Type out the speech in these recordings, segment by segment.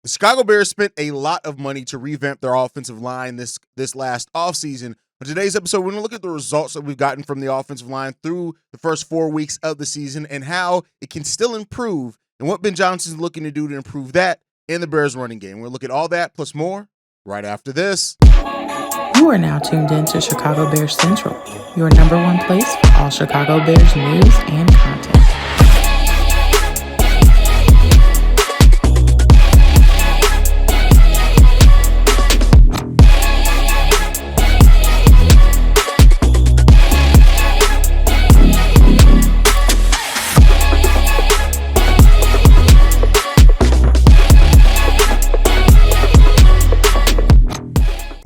The Chicago Bears spent a lot of money to revamp their offensive line this last offseason. On today's episode, we're going to look at the results that we've gotten from the offensive line through the first 4 weeks of the season and how it can still improve and what Ben Johnson's looking to do to improve that in the Bears running game. We'll look at all that plus more right after this. You are now tuned in to Chicago Bears Central, your number one place for all Chicago Bears news and content.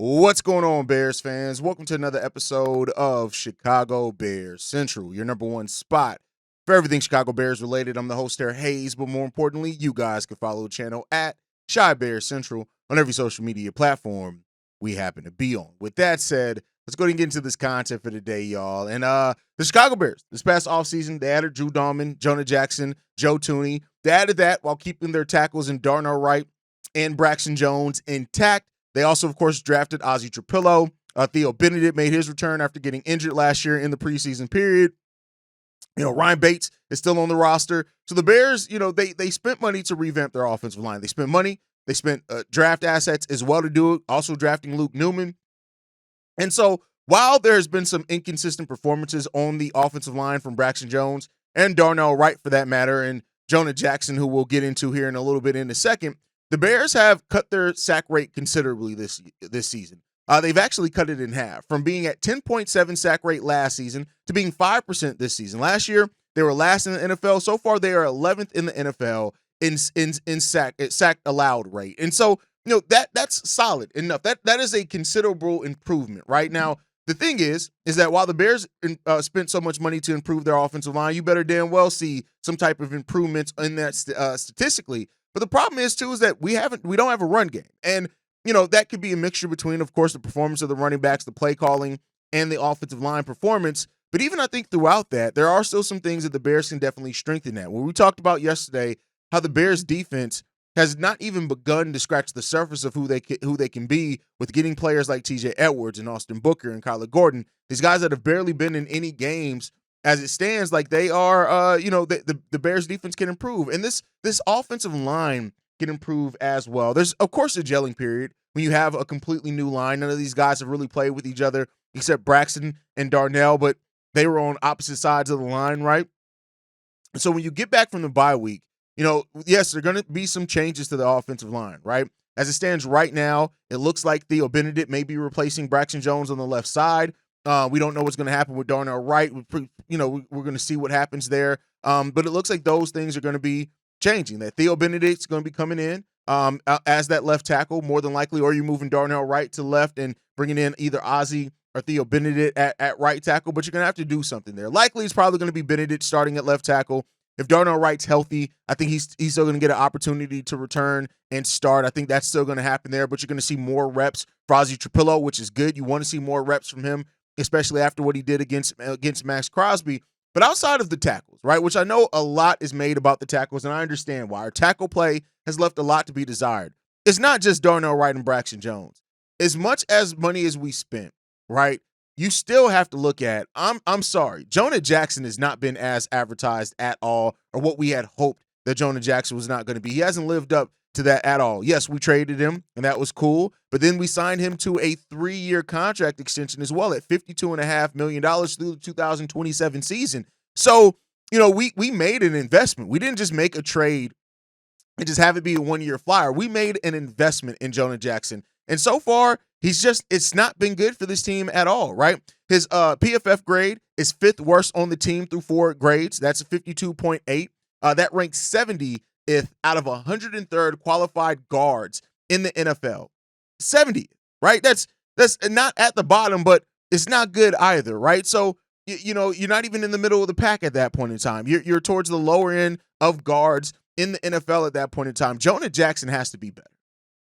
What's going on, Bears fans? Welcome to another episode of Chicago Bears Central, your number one spot for everything Chicago Bears related. I'm the host, Terry Hayes, but more importantly, you guys can follow the channel at Chi Bears Central on every social media platform we happen to be on. With that said, let's go ahead and get into this content for today, y'all. And the Chicago Bears, this past offseason, they added Drew Dalman, Jonah Jackson, Joe Thuney. They added that while keeping their tackles in Darnell Wright and Braxton Jones intact. They also, of course, drafted Ozzie Trapillo. Theo Benedict made his return after getting injured last year in the preseason period. Ryan Bates is still on the roster. So the Bears, they spent money to revamp their offensive line. They spent money. They spent draft assets as well to do it, also drafting Luke Newman. And so while there's been some inconsistent performances on the offensive line from Braxton Jones and Darnell Wright, for that matter, and Jonah Jackson, who we'll get into here in a little bit in a second, the Bears have cut their sack rate considerably this season. They've actually cut it in half, from being at 10.7 sack rate last season to being 5% this season. Last year, they were last in the NFL. So far, they are 11th in the NFL in sack allowed rate. And so, that's solid enough. That is a considerable improvement. Right now, the thing is that while the Bears spent so much money to improve their offensive line, you better damn well see some type of improvements in that statistically. But the problem is, too, is that we don't have a run game. And, that could be a mixture between, of course, the performance of the running backs, the play calling, and the offensive line performance. But even I think throughout that, there are still some things that the Bears can definitely strengthen that. When we talked about yesterday how the Bears defense has not even begun to scratch the surface of who they can be with getting players like TJ Edwards and Austin Booker and Kyler Gordon, these guys that have barely been in any games. As it stands, like they are, the Bears defense can improve. And this offensive line can improve as well. There's, of course, a gelling period when you have a completely new line. None of these guys have really played with each other except Braxton and Darnell, but they were on opposite sides of the line, right? So when you get back from the bye week, yes, there are going to be some changes to the offensive line, right? As it stands right now, it looks like Theo Benedict may be replacing Braxton Jones on the left side. We don't know what's going to happen with Darnell Wright. We're going to see what happens there. But it looks like those things are going to be changing. That Theo Benedict's going to be coming in as that left tackle, more than likely, or you're moving Darnell Wright to left and bringing in either Ozzie or Theo Benedict at right tackle. But you're going to have to do something there. Likely, it's probably going to be Benedict starting at left tackle. If Darnell Wright's healthy, I think he's still going to get an opportunity to return and start. I think that's still going to happen there. But you're going to see more reps for Ozzie Trapillo, which is good. You want to see more reps from him, especially after what he did against Maxx Crosby. But outside of the tackles, right, which I know a lot is made about the tackles, and I understand why. Our tackle play has left a lot to be desired. It's not just Darnell Wright and Braxton Jones. As much as money as we spent, right, you still have to look at, I'm sorry, Jonah Jackson has not been as advertised at all, or what we had hoped that Jonah Jackson was not going to be. He hasn't lived up to that at all. Yes, we traded him, and that was cool. But then we signed him to a 3-year contract extension as well at $52.5 million through the 2027 season. So, we made an investment. We didn't just make a trade and just have it be a 1-year flyer. We made an investment in Jonah Jackson. And so far, it's not been good for this team at all, right? His PFF grade is 5th worst on the team through 4 grades. That's a 52.8. That ranks 70th out of 103rd qualified guards in the NFL. 70th, right? That's not at the bottom, but it's not good either, right? So, you're not even in the middle of the pack at that point in time. You're towards the lower end of guards in the NFL at that point in time. Jonah Jackson has to be better.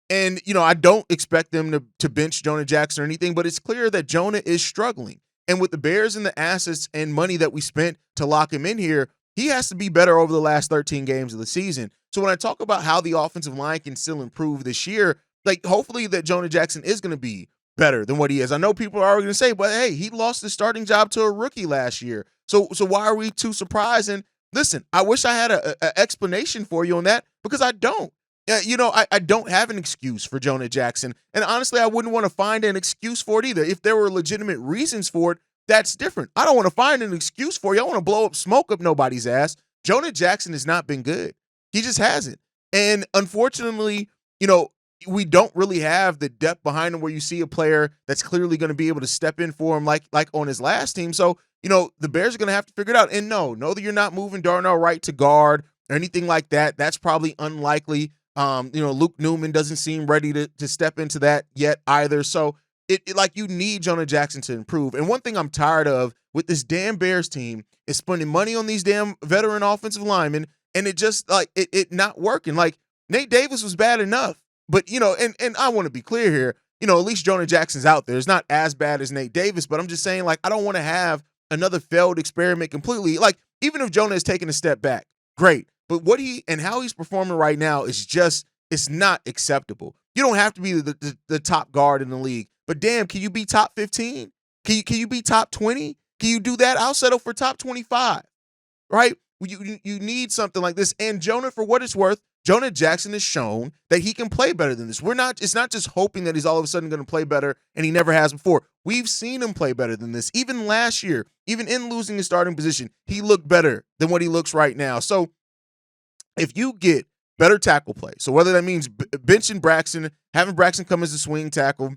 And, I don't expect them to bench Jonah Jackson or anything, but it's clear that Jonah is struggling. And with the Bears and the assets and money that we spent to lock him in here, he has to be better over the last 13 games of the season. So when I talk about how the offensive line can still improve this year, like hopefully that Jonah Jackson is going to be better than what he is. I know people are going to say, but hey, he lost his starting job to a rookie last year. So why are we too surprised? And listen, I wish I had a explanation for you on that because I don't. I don't have an excuse for Jonah Jackson. And honestly, I wouldn't want to find an excuse for it either. If there were legitimate reasons for it, that's different. I don't want to find an excuse for you. I want to blow up smoke up nobody's ass. Jonah Jackson has not been good. He just hasn't. And unfortunately, we don't really have the depth behind him where you see a player that's clearly going to be able to step in for him like on his last team. So, the Bears are going to have to figure it out. And know that you're not moving Darnell Wright to guard or anything like that. That's probably unlikely. Luke Newman doesn't seem ready to step into that yet either. So you need Jonah Jackson to improve. And one thing I'm tired of with this damn Bears team is spending money on these damn veteran offensive linemen, and it just it not working. Like Nate Davis was bad enough, but and I want to be clear here. At least Jonah Jackson's out there. It's not as bad as Nate Davis, but I'm just saying I don't want to have another failed experiment completely. Even if Jonah is taking a step back, great. But what how he's performing right now is it's not acceptable. You don't have to be the top guard in the league, but damn, can you be top 15? Can you be top 20? Can you do that? I'll settle for top 25, right? You need something like this. And Jonah, for what it's worth, Jonah Jackson has shown that he can play better than this. It's not just hoping that he's all of a sudden going to play better and he never has before. We've seen him play better than this. Even last year, even in losing his starting position, he looked better than what he looks right now. So if you get better tackle play, so whether that means benching Braxton, having Braxton come as a swing tackle,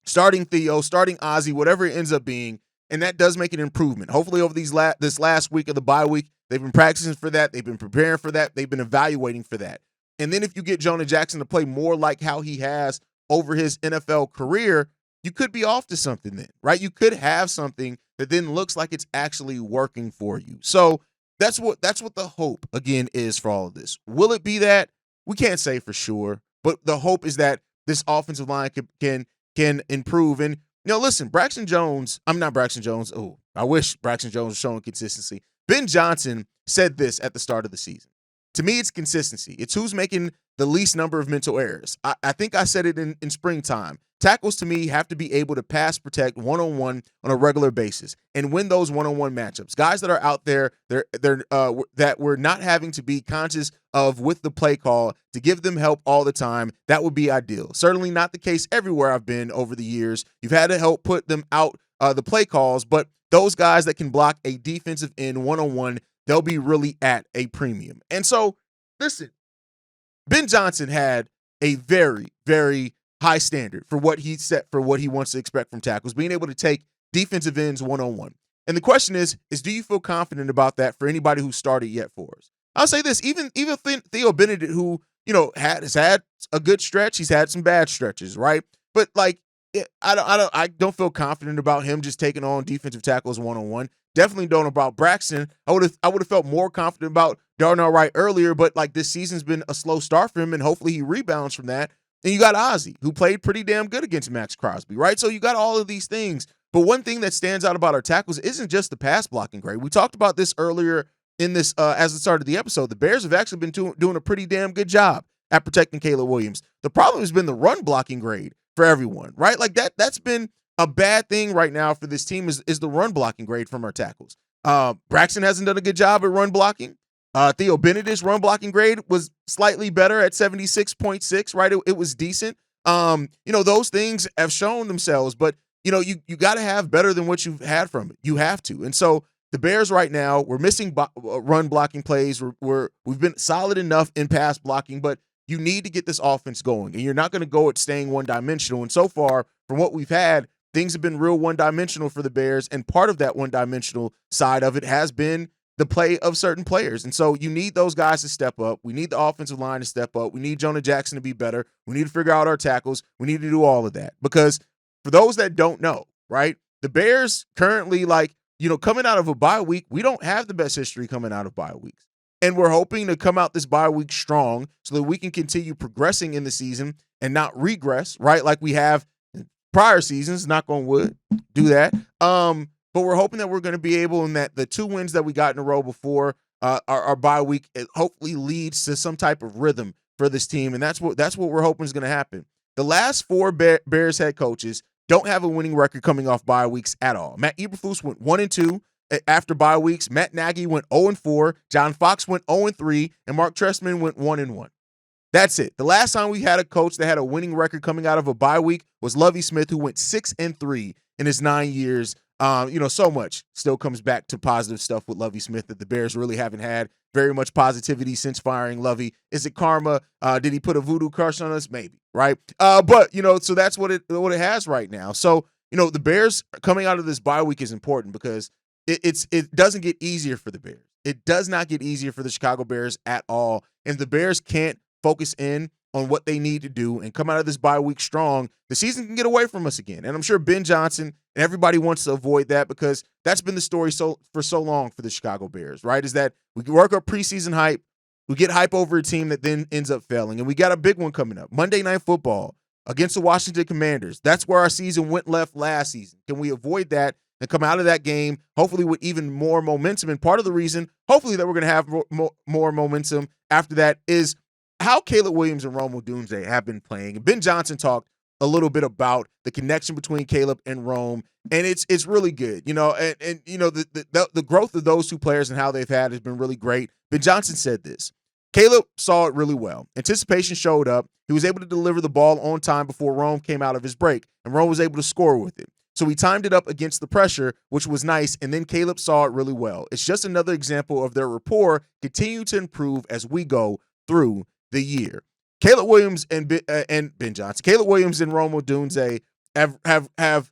starting Theo, starting Ozzie, whatever it ends up being, and that does make an improvement. Hopefully over this last week of the bye week, they've been practicing for that. They've been preparing for that. They've been evaluating for that. And then if you get Jonah Jackson to play more like how he has over his NFL career, you could be off to something then, right? You could have something that then looks like it's actually working for you. So that's what the hope, again, is for all of this. Will it be that? We can't say for sure, but the hope is that this offensive line can improve. And, listen, I'm not Braxton Jones. Oh, I wish Braxton Jones was showing consistency. Ben Johnson said this at the start of the season. To me, it's consistency. It's who's making the least number of mental errors. I think I said it in springtime. Tackles, to me, have to be able to pass protect one-on-one on a regular basis and win those one-on-one matchups. Guys that are out there, that we're not having to be conscious of with the play call to give them help all the time, that would be ideal. Certainly not the case everywhere I've been over the years. You've had to help put them out the play calls, but those guys that can block a defensive end one-on-one, they'll be really at a premium. And so, listen, Ben Johnson had a very, very high standard for what he set for what he wants to expect from tackles, being able to take defensive ends one-on-one. And the question is do you feel confident about that for anybody who started yet for us? I'll say this, even Theo Benedict, who, has had a good stretch, he's had some bad stretches, right? But I don't feel confident about him just taking on defensive tackles one-on-one. Definitely don't about Braxton. I would have felt more confident about Darnell Wright earlier, but this season's been a slow start for him, and hopefully he rebounds from that. And you got Ozzie, who played pretty damn good against Maxx Crosby, right? So you got all of these things. But one thing that stands out about our tackles isn't just the pass blocking grade. We talked about this earlier in this as the start of the episode. The Bears have actually been doing a pretty damn good job at protecting Caleb Williams. The problem has been the run blocking grade for everyone, right? That's been a bad thing right now for this team is the run blocking grade from our tackles. Braxton hasn't done a good job at run blocking. Theo Benedict's run blocking grade was slightly better at 76.6, right? It was decent. Those things have shown themselves, but you got to have better than what you've had from it. You have to. And so the Bears right now, we're missing run blocking plays. We've been solid enough in pass blocking, but you need to get this offense going, and you're not going to go at staying one-dimensional. And so far, from what we've had, things have been real one-dimensional for the Bears, and part of that one-dimensional side of it has been the play of certain players. And so you need those guys to step up. We need the offensive line to step up. We need Jonah Jackson to be better. We need to figure out our tackles. We need to do all of that. Because for those that don't know, right, the Bears currently, coming out of a bye week, we don't have the best history coming out of bye weeks. And we're hoping to come out this bye week strong so that we can continue progressing in the season and not regress, right, like we have in prior seasons. Knock on wood, do that. But we're hoping that we're going to be able, and that the 2 wins that we got in a row before, our bye week hopefully leads to some type of rhythm for this team, and that's what we're hoping is going to happen. The last four Bears head coaches don't have a winning record coming off bye weeks at all. Matt Eberflus went 1-2 after bye weeks. Matt Nagy went 0-4. John Fox went 0-3, and Mark Trestman went 1-1. That's it. The last time we had a coach that had a winning record coming out of a bye week was Lovie Smith, who went 6-3 in his 9 years. So much still comes back to positive stuff with Lovie Smith that the Bears really haven't had very much positivity since firing Lovie. Is it karma? Did he put a voodoo curse on us? Maybe, right? So that's what it has right now. So, the Bears coming out of this bye week is important because it doesn't get easier for the Bears. It does not get easier for the Chicago Bears at all. And the Bears can't focus in on what they need to do and come out of this bye week strong, the season can get away from us again. And I'm sure Ben Johnson and everybody wants to avoid that because that's been the story for so long for the Chicago Bears, right? Is that we work up preseason hype, we get hype over a team that then ends up failing. And we got a big one coming up, Monday Night Football against the Washington Commanders. That's where our season went left last season. Can we avoid that and come out of that game, hopefully with even more momentum? And part of the reason, hopefully, that we're going to have more momentum after that is how Caleb Williams-Rome Doubs have been playing. And Ben Johnson talked a little bit about the connection between Caleb and Rome, and it's really good. The growth of those two players and how they've had has been really great. Ben Johnson said this. Caleb saw it really well. Anticipation showed up. He was able to deliver the ball on time before Rome came out of his break, and Rome was able to score with it. So he timed it up against the pressure, which was nice, and then Caleb saw it really well. It's just another example of their rapport continue to improve as we go through the year. Caleb Williams and Ben Johnson, Caleb Williams and Rome Odunze have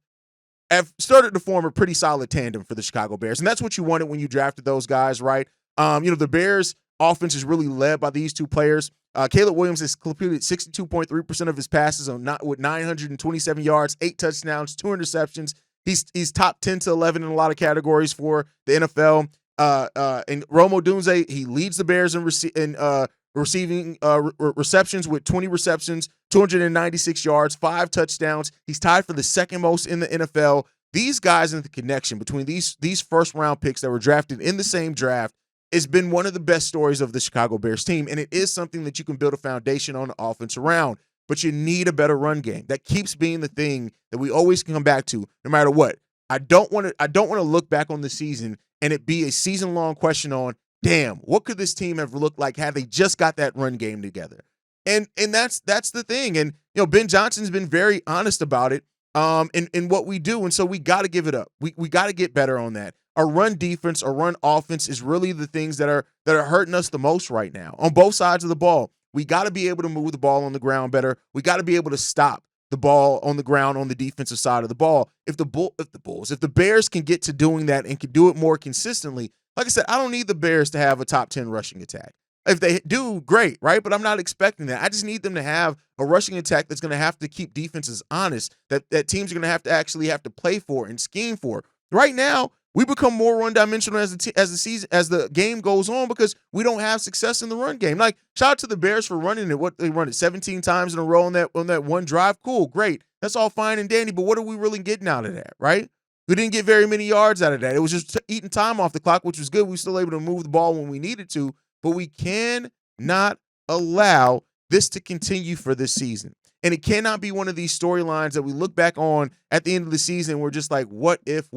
started to form a pretty solid tandem for the Chicago Bears, and that's what you wanted when you drafted those guys, right? The Bears' offense is really led by these two players. Caleb Williams has completed 62.3% of his passes with 927 yards, 8 touchdowns, 2 interceptions. He's top 10 to 11 in a lot of categories for the NFL. And Rome Odunze, he leads the Bears in receiving receptions with 20 receptions, 296 yards, 5 touchdowns. He's tied for the second most in the NFL. These guys and the connection between these first-round picks that were drafted in the same draft has been one of the best stories of the Chicago Bears team, and it is something that you can build a foundation on the offense around. But you need a better run game. That keeps being the thing that we always come back to, no matter what. I don't want to look back on the season and it be a season-long question on, damn, what could this team have looked like had they just got that run game together? And that's the thing. And Ben Johnson's been very honest about it in what we do, and so we got to give it up. We got to get better on that. Our run defense, our run offense is really the things that are hurting us the most right now on both sides of the ball. We got to be able to move the ball on the ground better. We got to be able to stop the ball on the ground on the defensive side of the ball. If the Bears can get to doing that and can do it more consistently, like I said, I don't need the Bears to have a top 10 rushing attack. If they do, great, right? But I'm not expecting that. I just need them to have a rushing attack that's going to have to keep defenses honest, that teams are going to actually have to play for and scheme for. Right now, we become more one-dimensional as the game goes on because we don't have success in the run game. Like, shout out to the Bears for running it. What they run it 17 times in a row on that one drive. Cool, great. That's all fine and dandy, but what are we really getting out of that, right? We didn't get very many yards out of that. It was just eating time off the clock, which was good. We were still able to move the ball when we needed to, but we cannot allow this to continue for this season. And it cannot be one of these storylines that we look back on at the end of the season. We're just like, what if?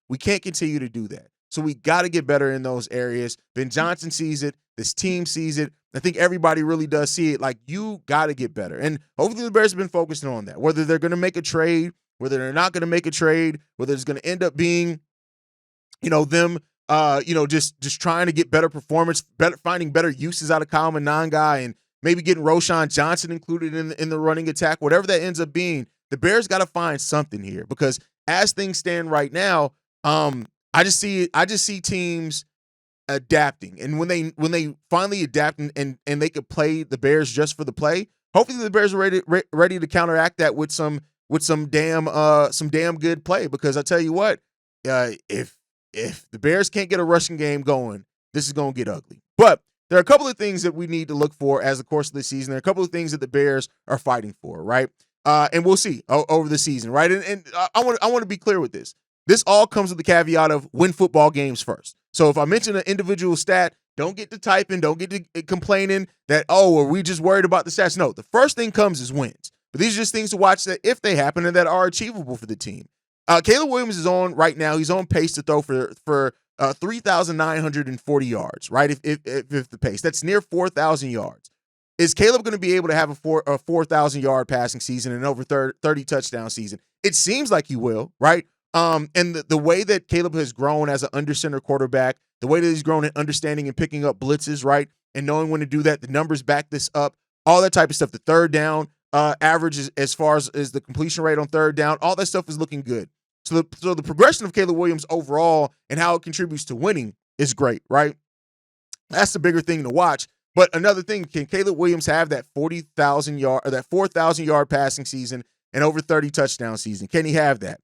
We can't continue to do that. So we got to get better in those areas. Ben Johnson sees it. This team sees it. I think everybody really does see it. Like, you got to get better. And hopefully the Bears have been focusing on that, whether they're going to make a trade, whether they're not going to make a trade, whether it's going to end up being, them, just trying to get better performance, finding better uses out of Kyle Monangai, and maybe getting Roschon Johnson included in the running attack, whatever that ends up being. The Bears got to find something here because as things stand right now, I just see teams adapting, and when they finally adapt and they could play the Bears just for the play, hopefully the Bears are ready to counteract that with some damn good play. Because I tell you what, if the Bears can't get a rushing game going, this is gonna get ugly. But there are a couple of things that we need to look for as the course of the season. There are a couple of things that the Bears are fighting for, right? And we'll see over the season, right? And I want to be clear with this. This all comes with the caveat of win football games first. So if I mention an individual stat, don't get to typing, don't get to complaining that, oh, are we just worried about the stats? No, the first thing comes is wins. But these are just things to watch that if they happen and that are achievable for the team. Caleb Williams is on right now. He's on pace to throw for 3,940 yards, right? If the pace, that's near 4,000 yards. Is Caleb going to be able to have a 4,000 yard passing season and over 30 touchdown season? It seems like he will, right? And the way that Caleb has grown as an under center quarterback, the way that he's grown in understanding and picking up blitzes, right? And knowing when to do that, the numbers back this up, all that type of stuff. The third down average as far as the completion rate on third down, all that stuff is looking good. So the progression of Caleb Williams overall and how it contributes to winning is great, right? That's the bigger thing to watch. But another thing, can Caleb Williams have that 40,000 yard or that 4,000 yard passing season and over 30 touchdown season? Can he have that?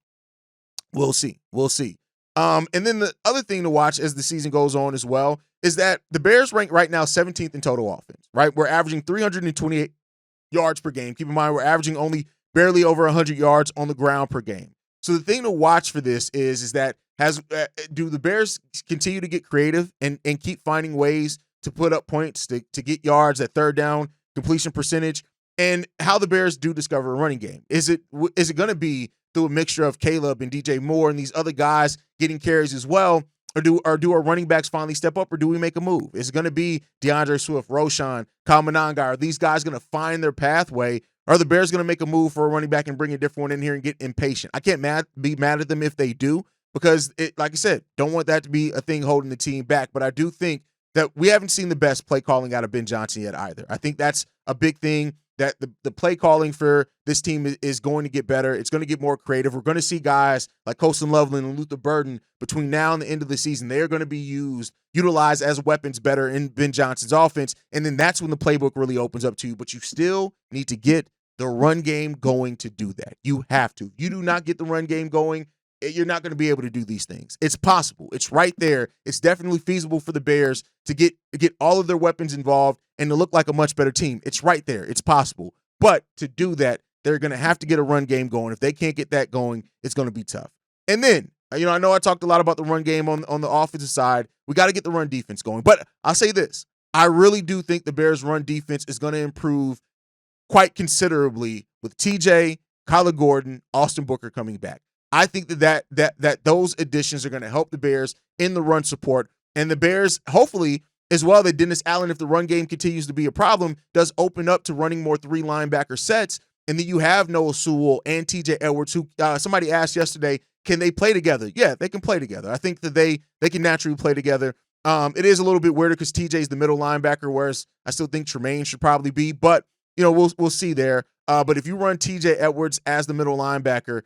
We'll see. We'll see. And then the other thing to watch as the season goes on as well is that the Bears rank right now 17th in total offense, right? We're averaging 328 yards per game. Keep in mind, we're averaging only barely over 100 yards on the ground per game. So the thing to watch for this is that do the Bears continue to get creative and keep finding ways to put up points to get yards at third down, completion percentage, and how the Bears do discover a running game? Is it going to be through a mixture of Caleb and DJ Moore and these other guys getting carries as well? Or do our running backs finally step up, or do we make a move? Is it going to be DeAndre Swift, Roshan, Kyle Monangai? Are these guys going to find their pathway? Are the Bears going to make a move for a running back and bring a different one in here and get impatient? I can't be mad at them if they do, because, like I said, don't want that to be a thing holding the team back. But I do think that we haven't seen the best play calling out of Ben Johnson yet either. I think that's a big thing, that the play calling for this team is going to get better. It's going to get more creative. We're going to see guys like Colston Loveland and Luther Burden between now and the end of the season. They're going to be utilized as weapons better in Ben Johnson's offense. And then that's when the playbook really opens up to you. But you still need to get the run game going to do that. You have to. You do not get the run game going, you're not going to be able to do these things. It's possible. It's right there. It's definitely feasible for the Bears to get all of their weapons involved and to look like a much better team. It's right there. It's possible. But to do that, they're going to have to get a run game going. If they can't get that going, it's going to be tough. And then, I know I talked a lot about the run game on the offensive side. We got to get the run defense going. But I'll say this. I really do think the Bears' run defense is going to improve quite considerably with TJ, Kyler Gordon, Austin Booker coming back. I think that those additions are going to help the Bears in the run support, and the Bears, hopefully, as well, that Dennis Allen, if the run game continues to be a problem, does open up to running more 3 linebacker sets. And then you have Noah Sewell and TJ Edwards, who somebody asked yesterday, can they play together? Yeah, they can play together. I think that they can naturally play together. It is a little bit weirder because TJ is the middle linebacker, whereas I still think Tremaine should probably be, but we'll see there. But if you run TJ Edwards as the middle linebacker,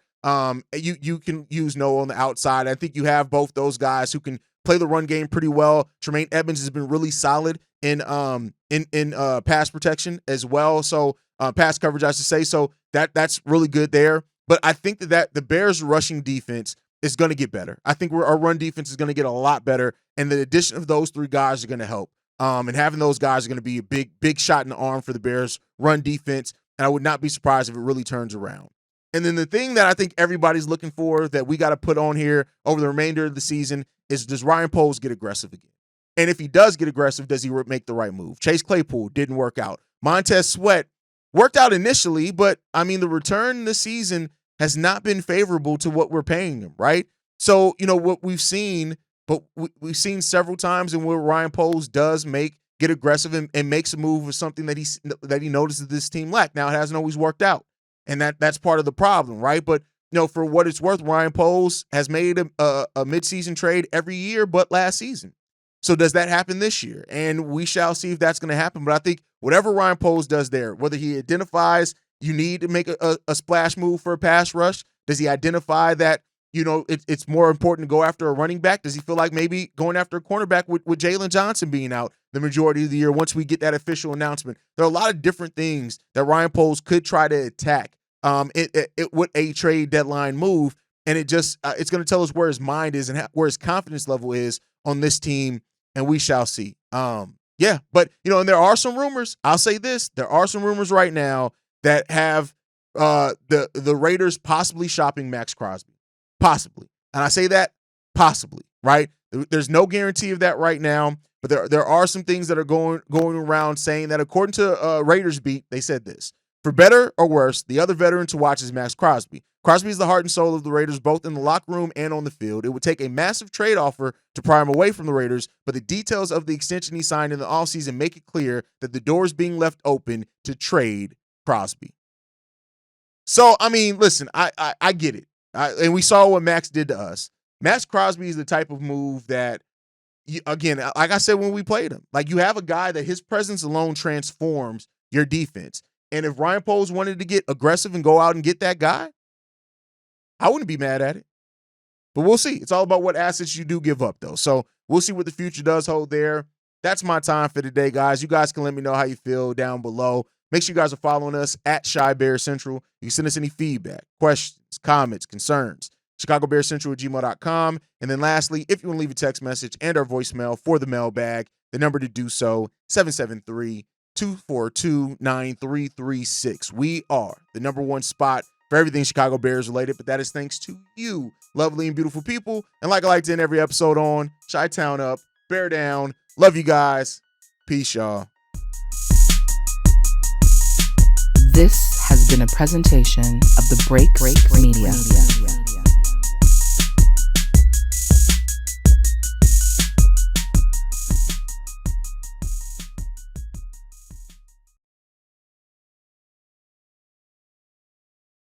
you can use Noah on the outside. I think you have both those guys who can play the run game pretty well. Tremaine Edmonds has been really solid in pass protection as well. So pass coverage, I should say. So that's really good there. But I think that the Bears' rushing defense is going to get better. I think our run defense is going to get a lot better, and the addition of those 3 guys are going to help. And having those guys are going to be a big shot in the arm for the Bears' run defense. And I would not be surprised if it really turns around. And then the thing that I think everybody's looking for that we got to put on here over the remainder of the season is, does Ryan Poles get aggressive again? And if he does get aggressive, does he make the right move? Chase Claypool didn't work out. Montez Sweat worked out initially, but, the return this season has not been favorable to what we're paying him, right? So, what we've seen, but we've seen several times in where Ryan Poles does get aggressive and makes a move with something that he notices this team lack. Now, it hasn't always worked out. And that's part of the problem, right? But, for what it's worth, Ryan Poles has made a midseason trade every year but last season. So does that happen this year? And we shall see if that's going to happen. But I think whatever Ryan Poles does there, whether he identifies you need to make a splash move for a pass rush, does he identify that, it's more important to go after a running back? Does he feel like maybe going after a cornerback with Jalen Johnson being out the majority of the year once we get that official announcement? There are a lot of different things that Ryan Poles could try to attack with a trade deadline move, and it's going to tell us where his mind is and where his confidence level is on this team, and we shall see. But and there are some rumors. I'll say this: there are some rumors right now that have the Raiders possibly shopping Maxx Crosby. Possibly. And I say that possibly, right? There's no guarantee of that right now, but there are some things that are going around saying that according to Raiders Beat, they said this. For better or worse, the other veteran to watch is Maxx Crosby. Crosby is the heart and soul of the Raiders, both in the locker room and on the field. It would take a massive trade offer to pry him away from the Raiders, but the details of the extension he signed in the offseason make it clear that the door is being left open to trade Crosby. So, I mean, listen, I get it. And we saw what Max did to us. Maxx Crosby is the type of move that, again, like I said when we played him, like you have a guy that his presence alone transforms your defense. And if Ryan Poles wanted to get aggressive and go out and get that guy, I wouldn't be mad at it. But we'll see. It's all about what assets you do give up, though. So we'll see what the future does hold there. That's my time for today, guys. You guys can let me know how you feel down below. Make sure you guys are following us at Shy Bear Central. You can send us any feedback, questions, comments, concerns. ChicagoBearsCentral@gmail.com. And then lastly, if you want to leave a text message and our voicemail for the mailbag, the number to do so, 773-242-9336. We are the number one spot for everything Chicago Bears related, but that is thanks to you, lovely and beautiful people. And like I like to end every episode on, Chi-Town up, bear down. Love you guys. Peace, y'all. This has been a presentation of the Break Media.